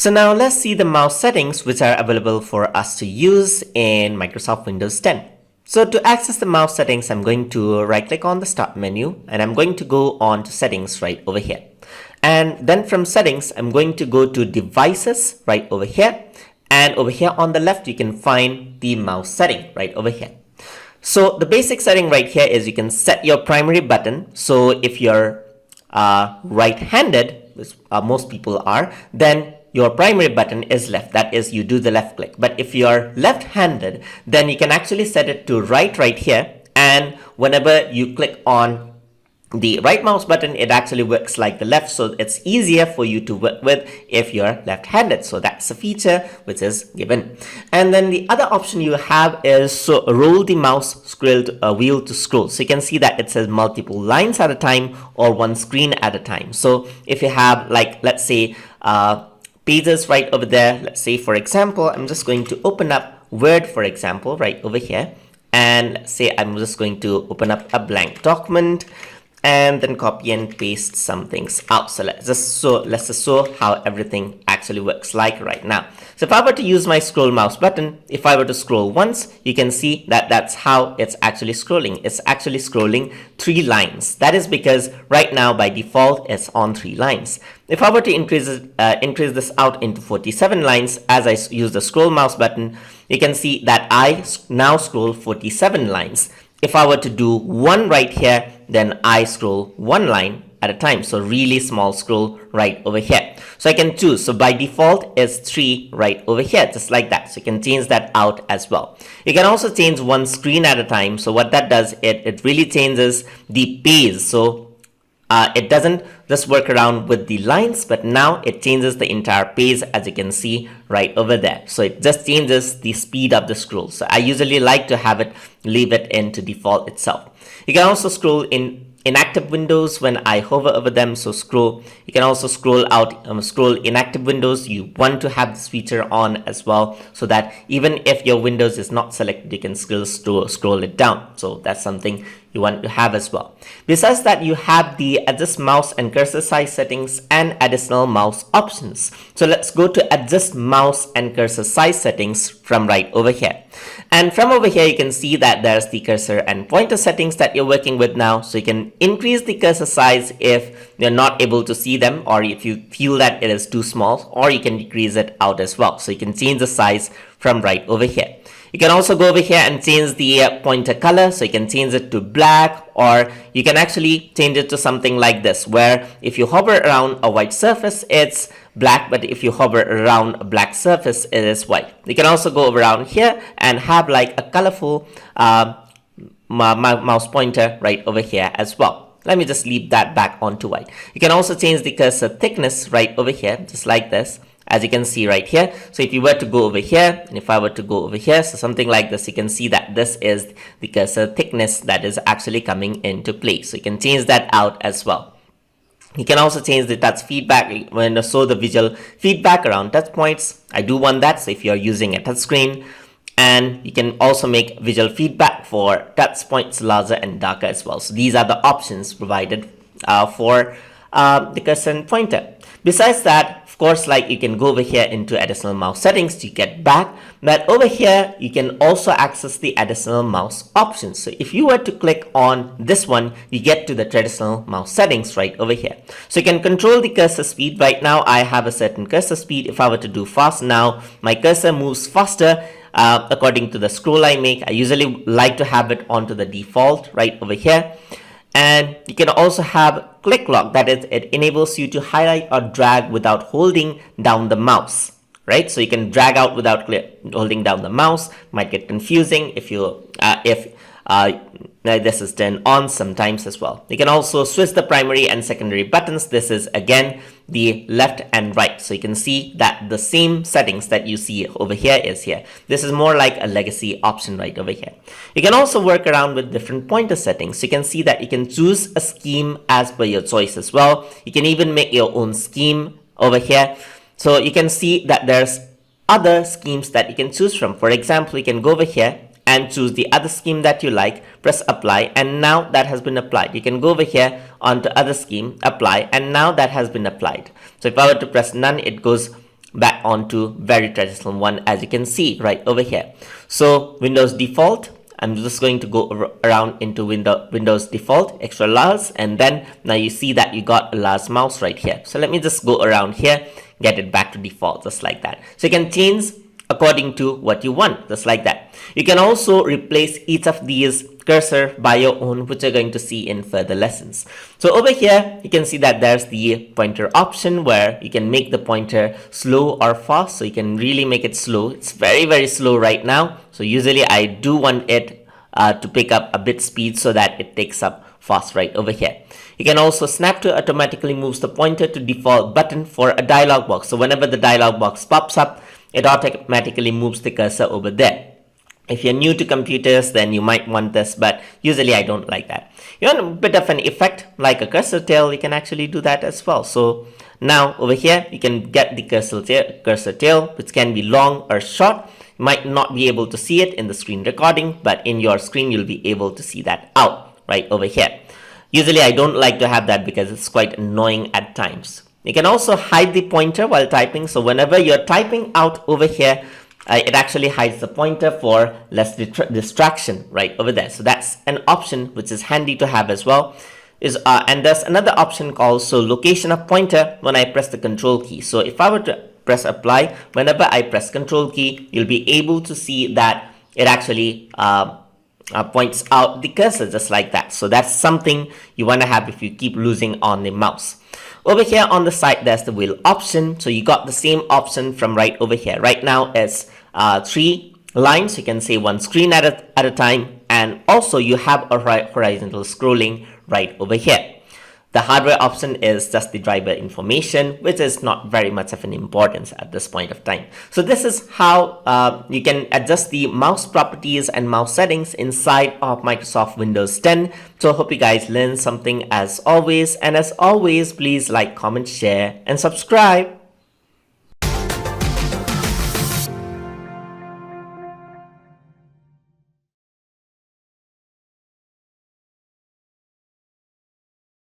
So now let's see the mouse settings which are available for us to use in Microsoft Windows 10. So to access the mouse settings, I'm going to right click on the start menu and I'm going to go on to settings right over here. And then from settings, I'm going to go to devices right over here. And over here on the left, you can find the mouse setting right over here. So the basic setting right here is you can set your primary button. So if you're right-handed, which most people are, then your primary button is left. That is, you do the left click. But if you're left-handed, then you can actually set it to right here. And whenever you click on the right mouse button, it actually works like the left, so it's easier for you to work with if you're left-handed. So that's a feature which is given. And then the other option you have is roll the mouse wheel to scroll. So you can see that it says multiple lines at a time or one screen at a time. So if you have, like, let's say pages right over there, let's say for example, I'm just going to open up Word, for example, right over here, and let's say I'm just going to open up a blank document and then copy and paste some things out. So let's just show how everything actually works like right now. So if I were to use my scroll mouse button, if I were to scroll once, you can see that that's how it's actually scrolling. It's actually scrolling 3 lines. That is because right now by default it's on 3 lines. If I were to increase this out into 47 lines as I use the scroll mouse button, you can see that I now scroll 47 lines. If I were to do 1 right here, then I scroll 1 line at a time. So really small scroll right over here. So I can choose. So by default, it's 3 right over here, just like that. So you can change that out as well. You can also change 1 screen at a time. So what that does, it really changes the pace. So it doesn't just work around with the lines, but now it changes the entire page, as you can see right over there. So it just changes the speed of the scroll. So I usually like to leave it into default itself. You can also scroll in inactive windows when I hover over them. So you can also scroll inactive windows. You want to have this feature on as well, so that even if your windows is not selected, you can still scroll it down. So that's something you want to have as well. Besides that, you have the adjust mouse and cursor size settings and additional mouse options. So let's go to adjust mouse and cursor size settings from right over here. And from over here, you can see that there's the cursor and pointer settings that you're working with now. So you can increase the cursor size if you're not able to see them, or if you feel that it is too small, or you can decrease it out as well. So you can change the size from right over here. You can also go over here and change the pointer color. So you can change it to black, or you can actually change it to something like this, where if you hover around a white surface, it's black, but if you hover around a black surface, it is white. You can also go around here and have like a colorful mouse pointer right over here as well. Let me just leave that back onto white. You can also change the cursor thickness right over here, just like this, as you can see right here. So if you were to go over here, and if I were to go over here, so something like this, you can see that this is the cursor thickness that is actually coming into play. So you can change that out as well. You can also change the touch feedback when show the visual feedback around touch points. I do want that. So if you're using a touch screen, and you can also make visual feedback for touch points larger and darker as well. So these are the options provided for the cursor and pointer. Besides that, of course, like you can go over here into additional mouse settings to get back, but over here you can also access the additional mouse options. So if you were to click on this one, you get to the traditional mouse settings right over here. So you can control the cursor speed. Right now I have a certain cursor speed. If I were to do fast now, my cursor moves faster according to the scroll I make. I usually like to have it onto the default right over here. And you can also have click lock, that is, it enables you to highlight or drag without holding down the mouse, right? So you can drag out without holding down the mouse. Might get confusing if this is turned on sometimes as well. You can also switch the primary and secondary buttons. This is again the left and right. So you can see that the same settings that you see over here is here. This is more like a legacy option right over here. You can also work around with different pointer settings. So you can see that you can choose a scheme as per your choice as well. You can even make your own scheme over here. So you can see that there's other schemes that you can choose from. For example, you can go over here and choose the other scheme that you like, press apply, and now that has been applied. You can go over here onto other scheme, apply, and now that has been applied. So if I were to press none, it goes back onto very traditional one, as you can see right over here. So Windows default, I'm just going to go around into Windows default, extra large, and then now you see that you got a large mouse right here. So let me just go around here, get it back to default, just like that. So you can change according to what you want, just like that. You can also replace each of these cursor by your own, which you're going to see in further lessons. So over here, you can see that there's the pointer option where you can make the pointer slow or fast. So you can really make it slow. It's very, very slow right now. So usually I do want it to pick up a bit speed so that it takes up fast right over here. You can also snap to automatically moves the pointer to default button for a dialog box. So whenever the dialog box pops up, it automatically moves the cursor over there. If you're new to computers, then you might want this, but usually I don't like that. You want a bit of an effect like a cursor tail, you can actually do that as well. So now over here, you can get the cursor tail, which can be long or short. You might not be able to see it in the screen recording, but in your screen, you'll be able to see that out right over here. Usually I don't like to have that because it's quite annoying at times. You can also hide the pointer while typing. So whenever you're typing out over here, it actually hides the pointer for less distraction right over there. So that's an option which is handy to have as well. And there's another option called location of pointer when I press the control key. So if I were to press apply, whenever I press control key, you'll be able to see that it actually points out the cursor just like that. So that's something you want to have if you keep losing on the mouse. Over here on the side, there's the wheel option. So you got the same option from right over here. Right now it's 3 lines. You can say one screen at a time. And also you have a horizontal scrolling right over here. The hardware option is just the driver information, which is not very much of an importance at this point of time. So this is how you can adjust the mouse properties and mouse settings inside of Microsoft Windows 10. So I hope you guys learned something as always. And as always, please like, comment, share, and subscribe.